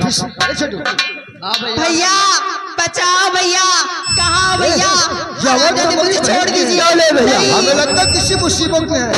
वापिस। अरे छोटू भैया बचाओ भैया, कहाँ भैया? मुझे छोड़ दीजिए भैया, हमें लगता है किसी मुसीबत में है।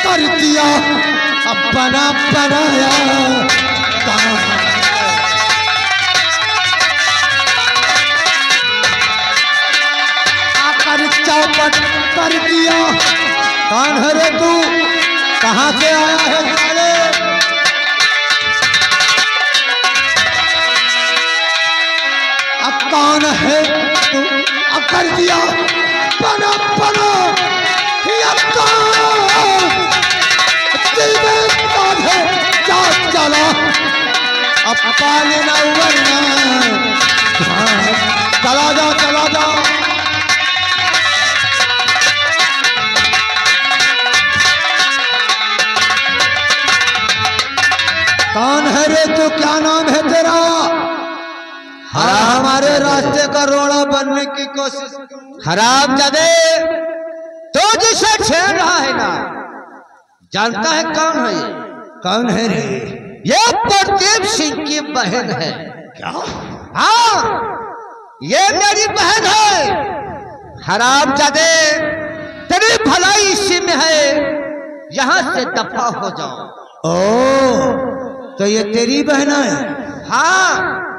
कर दिया अपना बनाया आकर चौपट कर दिया। कौन है रे तू, कहाँ से आया है साले? अब कौन है तू, अब कर दिया बना बना चला अब पालना वरना चला जाओ चला जाओ। कौन है रे तू, क्या नाम है तेरा? हमारे रास्ते का रोड़ा बनने की कोशिश। हराम जादे तो जिसे छेड़ रहा है ना, जानता है कौन है ये? कौन है रे? ये प्रदीप सिंह की बहन है। क्या? हाँ, ये मेरी बहन है। हराम जादे तेरी भलाई इसी में है, यहाँ से दफा हो जाओ। ओ, तो ये तेरी बहन है? हाँ,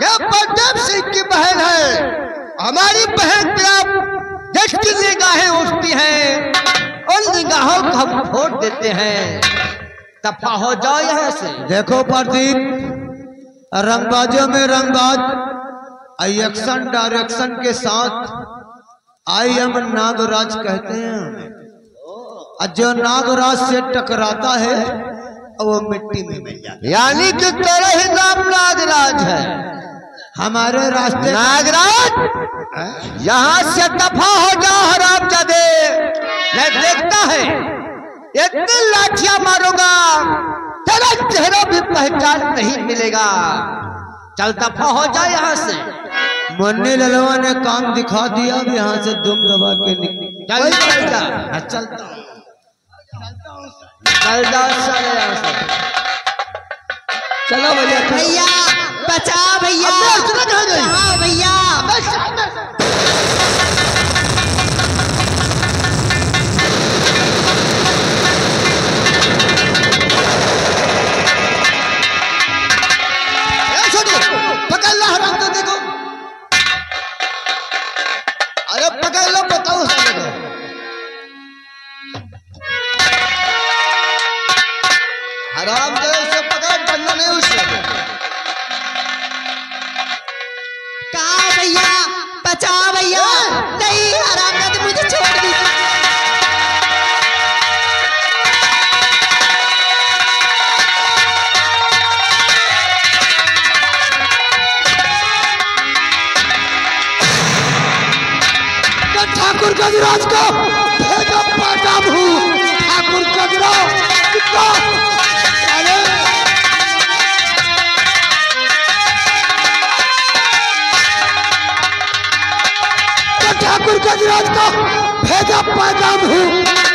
ये प्रदीप सिंह की बहन है। हमारी बहन जिसकी निगाहें उठती हैं, उन निगाहों को हम फोड़ देते हैं। दफा हो जाओ यहाँ से। देखो प्रदीप, रंगबाजों में रंगबाज, एक्शन डायरेक्शन के साथ आई एम नागराज कहते हैं। और जो नागराज से टकराता है वो मिट्टी में मिल जाता है। यानी कि तेरा ही नाम नागराज है। हमारे रास्ते नागराज, यहाँ से दफा हो जाओ हरामजादे। मैं देखता है इतनी लाठियां मारूंगा, तेरा चेहरा भी पहचान नहीं मिलेगा। चल दफा हो जाए यहाँ से। मुन्नी ललवा ने काम दिखा दिया, अब यहाँ से दुम दबा के चल जा। चल जाओ साले यहाँ से। चलो भैया। भैया बचा भैया, कहाँ भैया? पकड़ लो हराम तो देखो, अरे पकड़ लो, बताओ साले को। हराम जो उसे पकड़, डंडा नहीं उससे। कहाँ भैया? बचा भैया। नहीं हरामजादे, मुझे छोड़ दीजिए। ठाकुर गजराज को भेजा पाटा भू। ठाकुर गजराज ठाकुर गजराज को भेजा पैगाम हूँ,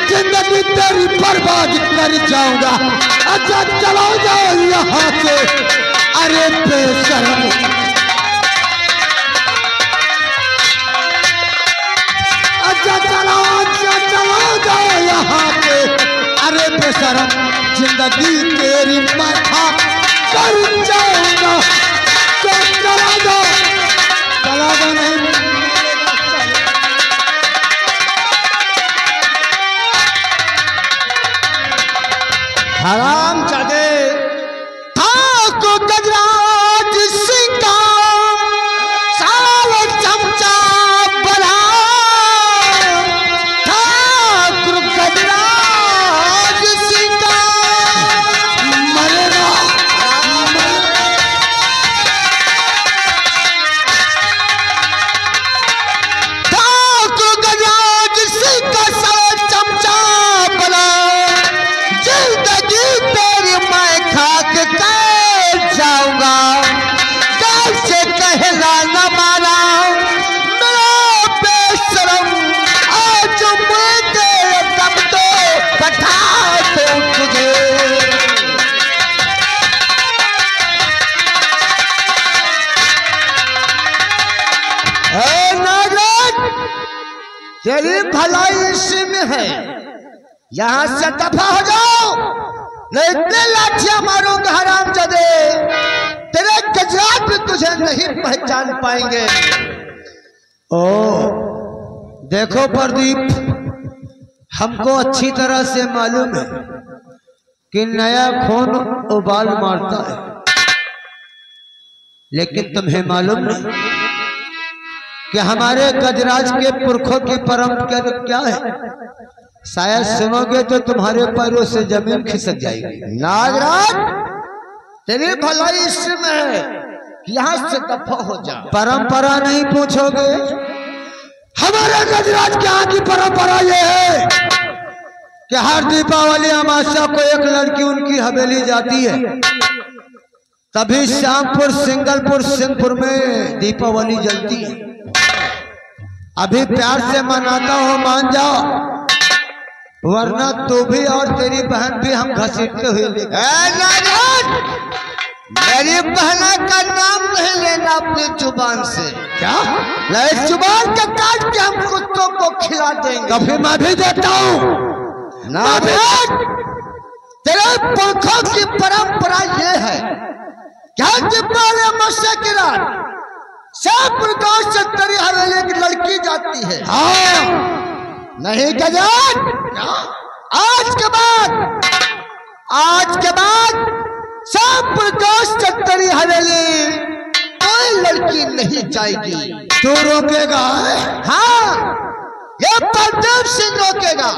जिंदगी तेरी तेरी बर्बाद कर जाऊंगा। अच्छा चलो जाओ यहाँ से, अरे बेशरम। अच्छा चलो जाओ यहाँ से, अरे बेशरम। जिंदगी तेरी माथा कर जाऊंगा। चला जाओ नहीं। हराम जादे था को गजराज सिंह का साल चमचा बड़ा था। गजराज सिंह का मरेगा। था को गजराज सिंह का साल चमचा बड़ा। जिंदगी तेरी मैं खाक कर जाऊंगा। कैसे कहला न माना मेरा बेशरम। आज मैं तेरे दम तो बता दूं तुझे। नागराज तेरी भलाई इसी में है। यहाँ से दफा हो जाओ, नहीं इतने लाठियां मारूंगा हरामजादे। तेरे गजरात भी तुझे नहीं पहचान पाएंगे। ओ देखो प्रदीप, हमको अच्छी तरह से मालूम है कि नया खून उबाल मारता है, लेकिन तुम्हें मालूम नहीं कि हमारे गजराज के पुरखों की परंपरा क्या है। शायद सुनोगे तो तुम्हारे पैरों से जमीन खिसक जाएगी। नागराज तेरी भलाई इसमें है, यहाँ से दफा हो जा। परंपरा नहीं पूछोगे? हमारे गजराज के यहाँ की परंपरा ये है कि हर दीपावली अमावस्या को एक लड़की उनकी हवेली जाती है, तभी श्यामपुर, सिंगलपुर, सिंहपुर में दीपावली जलती है। अभी प्यार से मनाता हो मान जाओ, वरना तू भी और तेरी बहन भी हम घसीटते हुए मेरी बहना का नाम नहीं लेना अपनी जुबान से। क्या? इस जुबान के काट के हम कुत्तों को खिला देंगे। कभी मैं भी देता हूँ। तेरे पुरखों की परंपरा ये है क्या दीपावली अमावस्या की रात श्यामपुर गांव से तेरी हवेली की लड़की जाती है। हाँ नहीं गजराज, आज के बाद श्यामपुर गांव से तेरी हवेली कोई लड़की नहीं जाएगी। तू रोकेगा? हाँ, ये प्रदीप सिंह रोकेगा।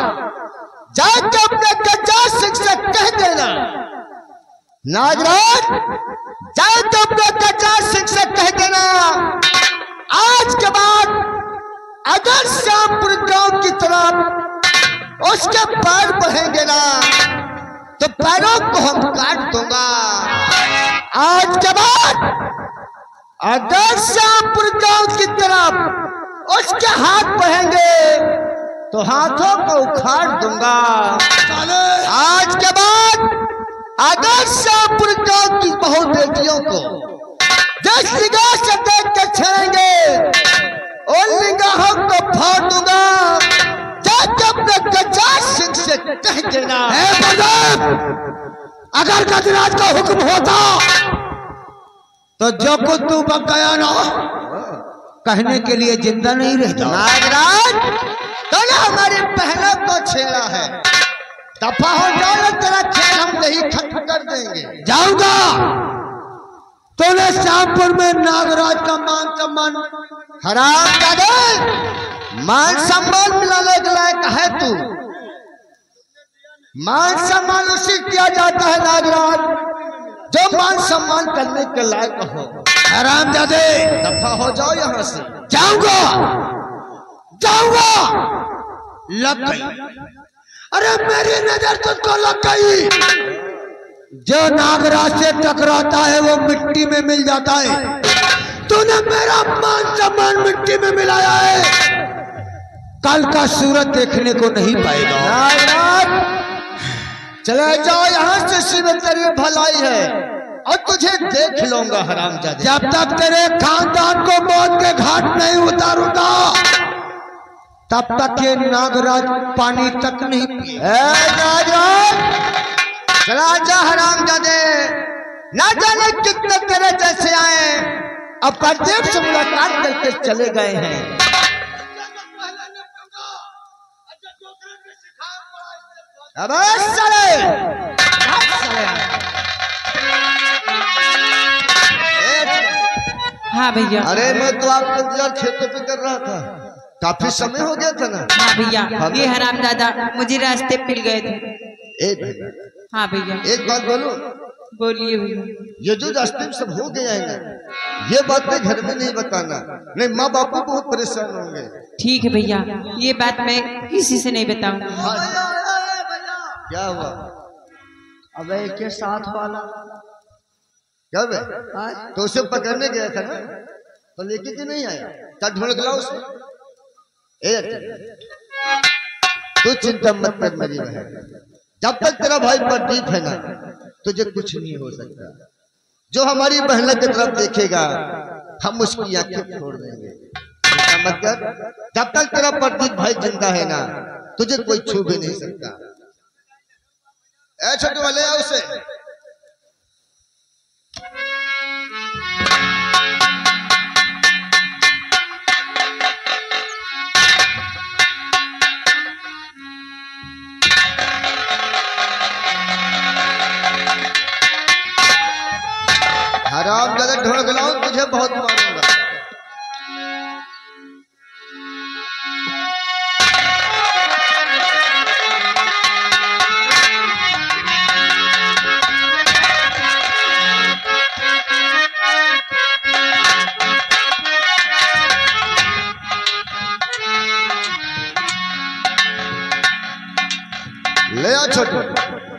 जाके अपने गजराज सिंह से कह देना। नागराज जाके अपने गजराज सिंह से कह देना, आज के बाद अगर श्यामपुर गांव की तरफ उसके पैर बढ़ेंगे ना तो पैरों को हम काट दूंगा। आज के बाद अगर श्यामपुर गांव की तरफ उसके हाथ बढ़ेंगे तो हाथों को उखाड़ दूंगा। आज के बाद अगर श्यामपुर गांव की बहू बेटियों को जिस निगाह से देख कर छेड़ेंगे उन निगाहों को फाड़ दूंगा। जाके अपने गजराज सिंह से कह देना। अगर गजराज का हुक्म होता तो जो कुछ तू बकाया ना कहने के लिए जिंदा नहीं रहता। नागराज तूने हमारी बहनों को छेड़ा है, दफा हो जाओ, तेरा खेल हम नहीं खत्म कर देंगे। जाऊंगा। तूने श्यामपुर में नागराज का मान सम्मान हरामजादे, मान सम्मान मिलाने के लायक है तू। मान सम्मान उसी किया जाता है नागराज जो मान सम्मान करने के लायक हो। हरामजादे, दफा हो जाओ यहाँ से। जाऊंगा। लग गई। अरे मेरी नजर तुझको लग गई। जो नागराज से टकराता है वो मिट्टी में मिल जाता है। तूने मेरा मान सम्मान मिट्टी में मिलाया है, कल का सूरत देखने को नहीं पाएगा। नागराज चले जाओ यहाँ से, शिव तेरी भलाई है और तुझे देख लूंगा हरामजादे। जब तक तेरे खानदान को मौत के घाट नहीं उतारूंगा तब तक ये नागराज पानी तक नहीं पिए। नागराज चला जा हरामजादे, ना जाने कितने तेरे जैसे आए अब प्रदीप से मुलाकात करके चले गए हैं। अबे साले हाँ भैया। अरे मैं तो आपको इंतजार खेतों पे कर रहा था, काफी समय हो गया था ना। हाँ भैया, ये हरामजादा मुझे रास्ते मिल गए थे। हाँ भैया। एक बात बोलो। बोलिए भैया। ये जो रास्ते में सब हो गया है ना, ये बातें घर में नहीं बताना, नहीं माँ बापू बहुत परेशान होंगे। ठीक है भैया, ये बात मैं किसी से नहीं बताऊंगा। क्या हुआ? अबे के साथ वाला क्या बे? तो उसे पकड़ने गया था ना, तो लेके क्यों नहीं आया? क्या ढूंढ लाओ उसे? तू चिंता मत कर मेरी बहन, जब तक तेरा भाई प्रदीप है ना तुझे कुछ नहीं हो सकता। जो हमारी बहन की तरफ देखेगा हम उसकी आंखें फोड़ देंगे। चिंता मत कर, जब तक तेरा प्रदीप भाई जिंदा है ना तुझे कोई छू भी नहीं सकता। छोटे वाले उसे हराम ज्यादा ढोल लाऊं तुझे बहुत मारूंगा। ले आ छोटू,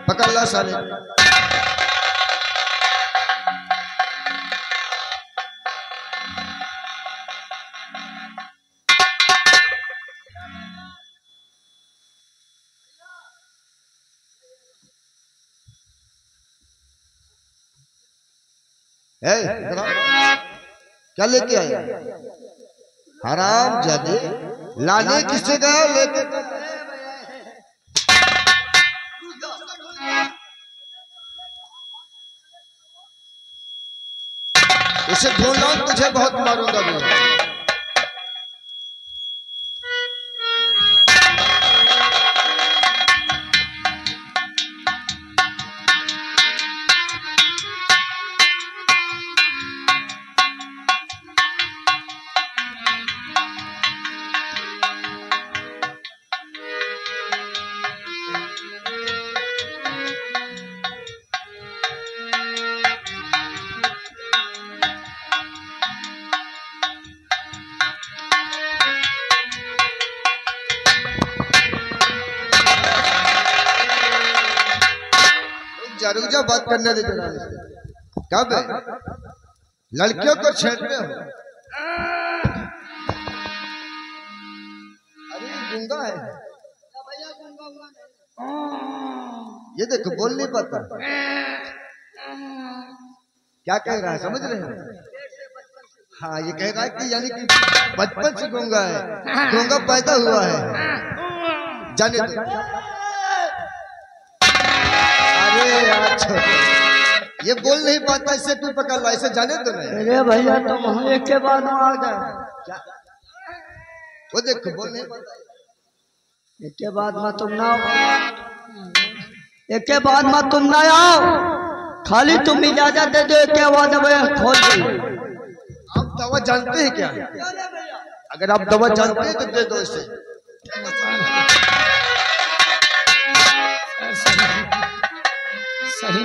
पकड़ ला साले। क्या लेके आया? हराम जादे, लाने किसे गया लेके? उसे ढूंढ लाऊं तुझे बहुत मारूंगा मैं। रुक जा, बात करने दे जरा। कब लड़कियों को छेड़ते हो? अरे गूंगा है ये, देखो बोल नहीं पाता। क्या कह रहा है समझ रहे हो? हाँ ये कह रहा है कि यानी कि बचपन से गूंगा है, गूंगा पैदा हुआ है। जाने दो। अरे यार ये बोल नहीं पाता, इससे तू पकड़ ला, इसे जाने दो नहीं। अरे भैया तुम हम एक के बाद में आ गए। वो देखो बोल नहीं पाता। एक के बाद में तुम ना आओ, एक के बाद में तुम ना आओ, खाली तुम इजाजत दे दो। एक के बाद में खोल दो। आप दवा जानते हैं क्या? अगर आप दवा जानते हैं तो दे दो इसे। सही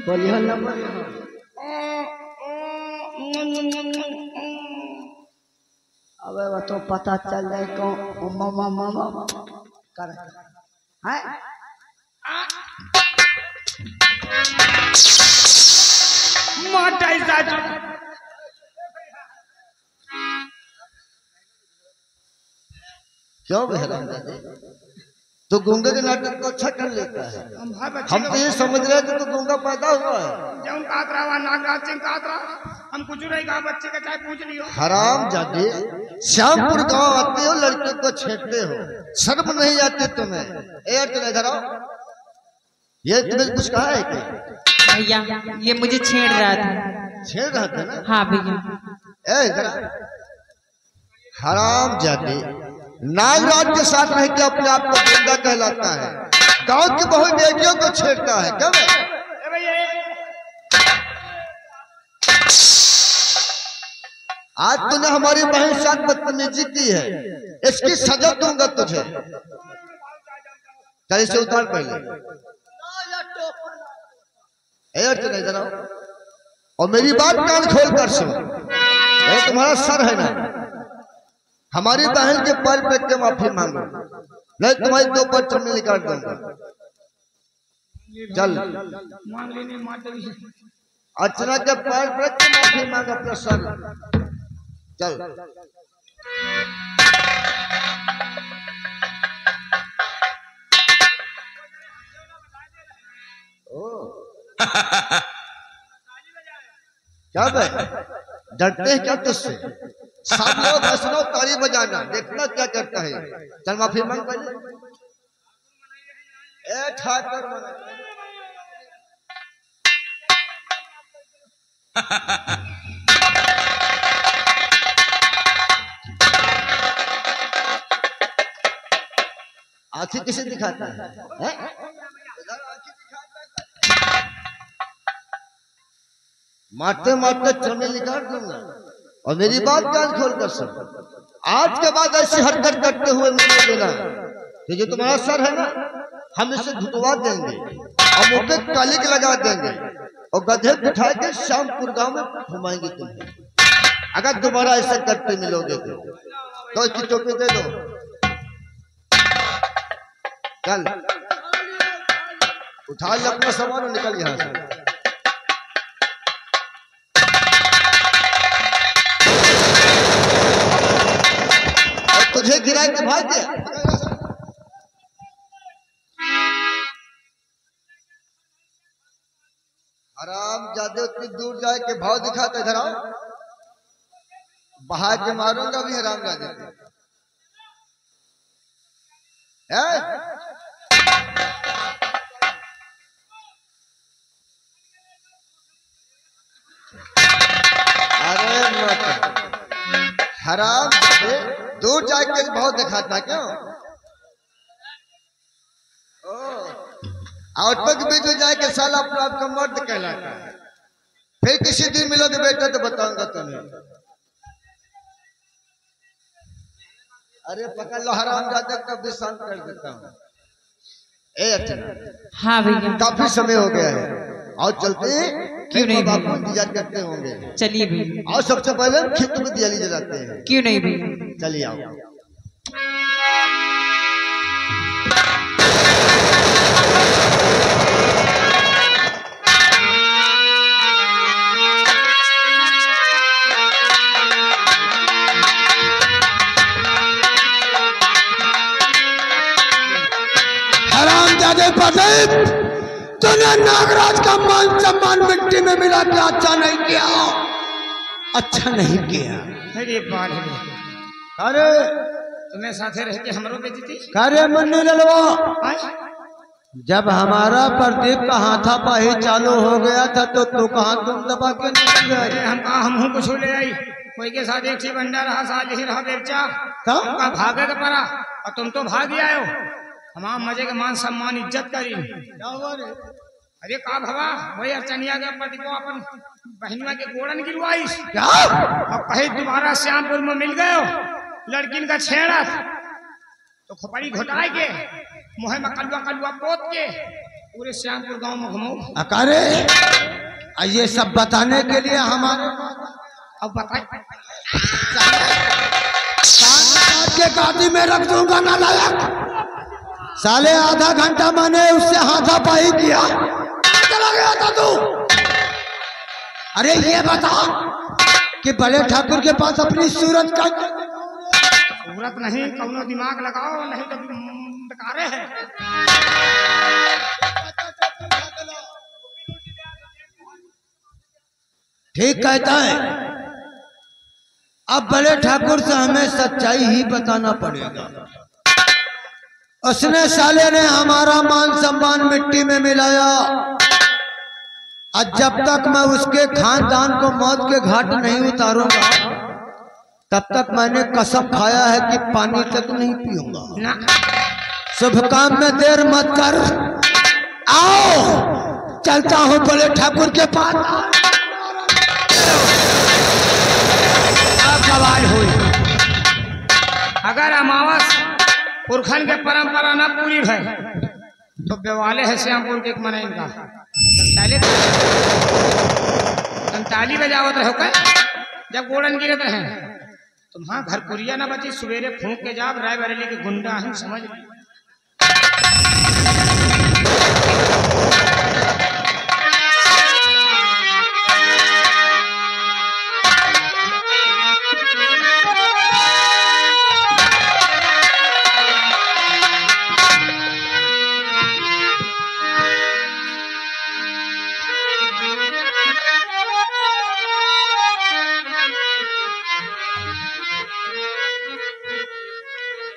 बोलिए अब वो तो पता चल जाए कौन मामा कर है। क्यों बहराम जाते? तो गूंगे के नाटक को अच्छा कर लेता है। हम तो ये समझ रहे थे तो गूंगा पैदा हुआ है। जब कातरा हुआ नागराज सिंह कातरा, हम कुछ नहीं कहा, बच्चे का चाहे पूछ लियो। हराम जाते, श्यामपुर गांव आते हो, लड़के को छेड़ते हो, शर्म नहीं आती तुम्हें? ए तुम इधर आओ, ये तुम्हें कुछ कहा है क्या? भैया ये मुझे छेड़ रहा था। छेड़ रहा था ना? हाँ भैया। ए इधर हराम जाते, नागराज के साथ रह के अपने आप को गूंगा कहलाता है, गांव की बहुत बेटियों को छेड़ता है। क्या आज तूने हमारी बहन साथ बदतमीजी की है, इसकी सजा दूंगा तुझे। चल इसे उतार पहले। इधर आओ और मेरी बात कान खोल कर सुन। तुम्हारा सर है ना, हमारी बहन के पैर पे के माफी मांगो, नहीं तुम्हारी दो पैर चमड़ी निकाल दूंगा। चल मांग लेने माता भी। अर्चना के पैर पे के माफी मांग अपना सर। चल क्या भाई डरते हैं क्या तुझसे? सब लोग हंसना ताली बजाना, देखना क्या करता है। चल माफी मांग पहले। ए ठाकर आंखें किसे दिखाता है? मारते मारते चमड़े निकाल दूंगा। और मेरी बात कान खोल कर सुन, आज के बाद ऐसी हरकत करते हुए मिले बिना तो जो तुम्हारा सर है ना, हम इसे धुतवा देंगे और मुंह पे कालिक लगा देंगे और गधे बिठा के श्यामपुर गांव में घुमाएंगे तुम्हें। अगर दोबारा ऐसा करते मिलोगे तो इसकी टोपी दे दो। चल उठा ले अपना सामान और निकल यहाँ से। तुझे गिरा के भाग गया। हराम जादे उतनी दूर जाए के भाव दिखाते। इधर आओ, बाहर के मारूंगा भी हराम जादे। अरे हराम जादे दूर जाके बहुत दिखाता क्यों? आउटपुट के बीच में जाके साला अपना आपका मर्द कहलाता है। फिर किसी दिन मिलोगे बेटा तो बताऊंगा तुम्हें। अरे पकड़ लो हराम जाते, कब भी शांत कर देता हूँ। ए अच्छा, हाँ भैया काफी समय हो गया है और चलते क्यों नहीं बापू इंतजार करते होंगे। चलिए भैया। और सबसे पहले खेत में दिया जलाते हैं। क्यों नहीं भैया। चलिए आओ। हरामजादे प्रदीप, तूने नागराज का मान सम्मान मिट्टी में मिला के अच्छा नहीं किया, अच्छा नहीं किया। अरे बाल अरे तुम्हें साथे रह के हमरो बेइज्जती। अरे मन्नू ललवा, जब हमारा प्रदीप का हाथापाई चालू हो गया था तो तू कहाँ तुम दबा के निकल गए? हम कहा हम कुछ ले आई, कोई के साथ एक सी बंडा रहा, साल ही रहा बेचा, उनका भागे का पड़ा और तुम तो भाग ही आयो। हमारा मजे के मान सम्मान इज्जत करी। अरे का भवा वही अर्चनिया के प्रदीप अपन बहनिया के गोड़न गिरवाई और कहीं दोबारा श्यामपुर में मिल गए लड़किन का छेड़ा तो खोपड़ी घोटाए के मुहे में कलुआ कलुआ पोत के पूरे श्यामपुर गांव में घुमाओ। अकारे ये सब बताने के लिए हमारे अब बताए के गाड़ी में रख दूंगा ना लायक। साले आधा घंटा मैंने उससे हाथापाई किया, चला गया था तू। अरे ये बता कि बड़े ठाकुर के पास अपनी सूरत का सूरत नहीं, कौनो दिमाग लगाओ, नहीं तो बेकारे है। ठीक कहता है। अब बड़े ठाकुर से हमें सच्चाई ही बताना पड़ेगा। उसने साले ने हमारा मान सम्मान मिट्टी में मिलाया, और जब तक मैं उसके खानदान को मौत के घाट नहीं उतारूंगा तब तक मैंने कसम खाया है कि पानी तक नहीं पीऊंगा। शुभ काम में देर मत कर, आओ चलता हूं बड़े ठाकुर के पास। अब सवाल हुई, अगर अमावस पुरखन के परंपरा न पूरी है तो बेवाले है श्यामपुर के मनाई का ताली बजावत रहो का जब गोड़न गिरत रहे तुम्हारा घर कुरिया न बची, सवेरे फूंक के जाब रायबरेली के गुंडा है, समझ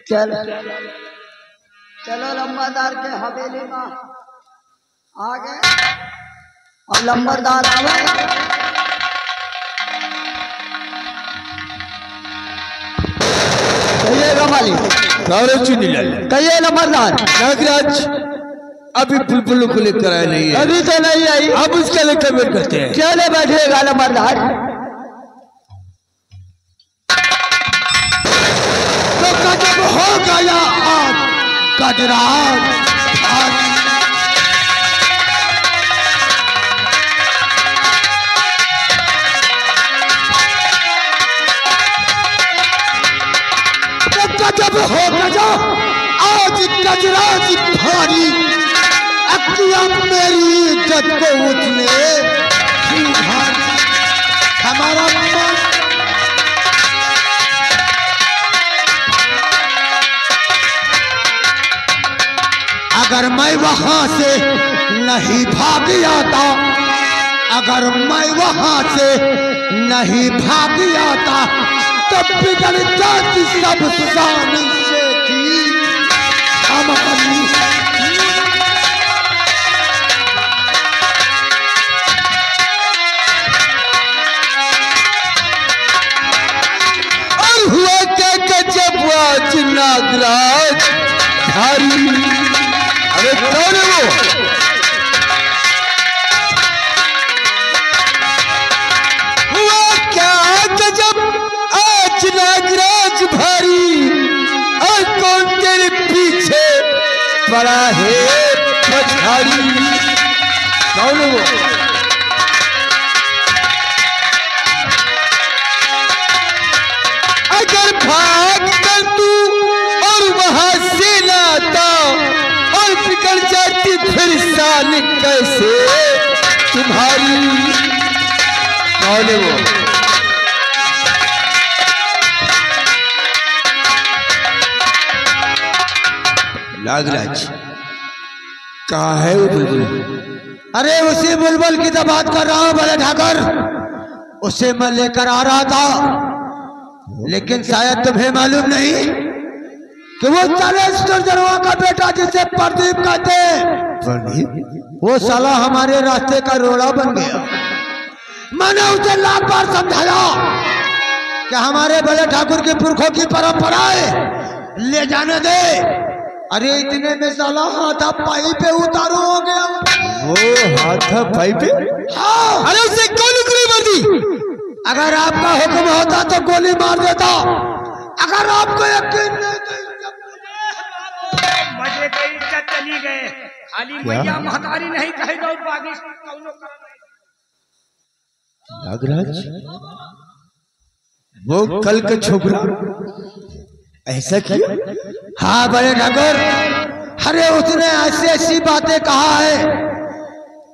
चलो चलो लंबादार के हवेली में आ गए और लंबरदार आवे। कहिएगा मालिक, कहिए लंबरदार। नागराज अभी बुलबुल को लेकर आए नहीं है, अभी तो नहीं आई, अब उसका लेकर वेट करते हैं। चले बैठेगा लंबरदार। हो गया आज गजराज गजब हो गया आज गजराज भारी, अक्तिया मेरी इज्जत को उठने हमारा अगर मैं वहां से नहीं भाग आता, अगर मैं वहां से नहीं भाग आता तो बिगड़ जाती सब शान से थी हमारी। और हुआ क्या गजब आज नागराज भारी। अरे कौन है वो? हुआ क्या गजब आज नागराज भारी, और कौन तेरे पीछे पड़ा है पछाड़ी? कौन है वो? अगर भाग कर तू और वहां से लाता और बिगड़ जाती फिर साल कैसे तुम्हारी? कौन है वो? नागराज कहाँ है वो बुलबुल? अरे उसी बुलबुल की तो बात कर रहा हूं बड़े ठाकर, उसे मैं लेकर आ रहा था, लेकिन शायद तुम्हें मालूम नहीं कि वो 40 दर्जनों का बेटा जिसे प्रदीप कहते हैं, वो साला हमारे रास्ते का रोड़ा बन गया। मैंने उसे लाख बार समझाया कि हमारे बड़े ठाकुर के पुरखों की परंपरा है, ले जाने दे। अरे इतने में साला हाथा पाई पे उतारू हो गया। वो हाथा पाई पे? हाँ। अरे उसे गोली क्यों मार दी? अगर आपका हुक्म होता तो गोली मार देता, अगर आपको यकीन नहीं तो मजे के इज्जत चली गए, खाली मैया महतारी नहीं कहेगा और बागी कौनो नागराज वो कल का छोकरा ऐसा किया? हाँ बड़े ठाकुर, अरे उसने ऐसी ऐसी बातें कहा है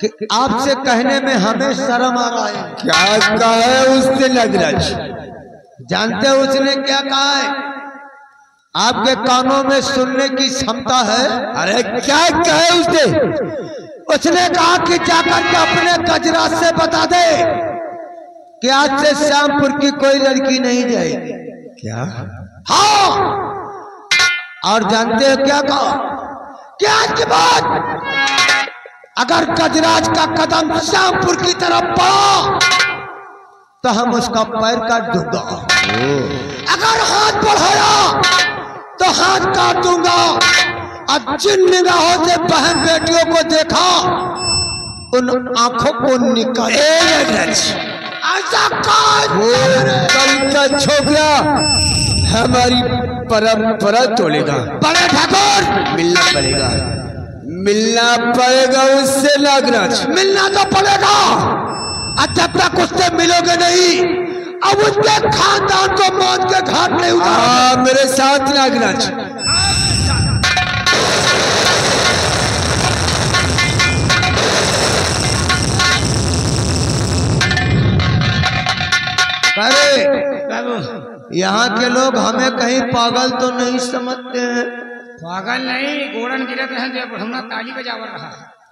कि आपसे कहने में हमें शर्म आ रहा है। क्या कहा है उसने नागराज? जानते हो उसने क्या कहा है? आपके कानों में सुनने की क्षमता है। अरे क्या कहे उसने कहा कि जाकर के अपने गजराज से बता दे कि आज से श्यामपुर की कोई लड़की नहीं जाएगी। क्या? हाँ, और जानते हो क्या कहा कि आज के बाद अगर गजराज का कदम श्यामपुर की तरफ पड़ा तो हम उसका पैर काट दूंगा, अगर हाथ बढ़ाया तो हाथ काट दूंगा, और जिन निगाहों से बहन बेटियों को देखा उन आंखों को निकाल। ऐसा कल का छोकरा हमारी परंपरा तोड़ेगा। बड़े ठाकुर मिलना पड़ेगा उससे नागराज, मिलना तो पड़ेगा, और जब तक उससे मिलोगे नहीं अब उसके खानदान को मौत के घाट नहीं उतारोगे। मेरे साथ नागराज। अरे यहाँ के लोग हमें कहीं पागल तो नहीं समझते हैं? पागल नहीं, गोड़न गिरत हैं जब बढ़ना ताली बजावर रहा।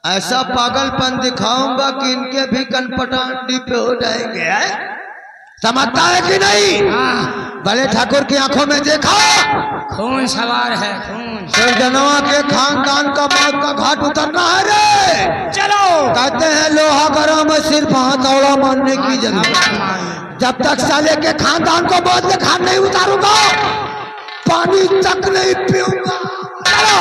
ऐसा पागलपन दिखाऊंगा कि इनके भी कनपटांडी पे हो जाएंगे। समझता है कि नहीं? हाँ। भले ठाकुर की आंखों में देखा खून सवार है, खून। जनवा के खानदान का मौत का घाट उतरना है रे। चलो। कहते हैं लोहा गरम में सिर्फ हथौड़ा मारने की जरूरत। जब तक साले के खानदान को मौत के घाट नहीं उतारूंगा पानी तक नहीं पीऊंगा। चलो।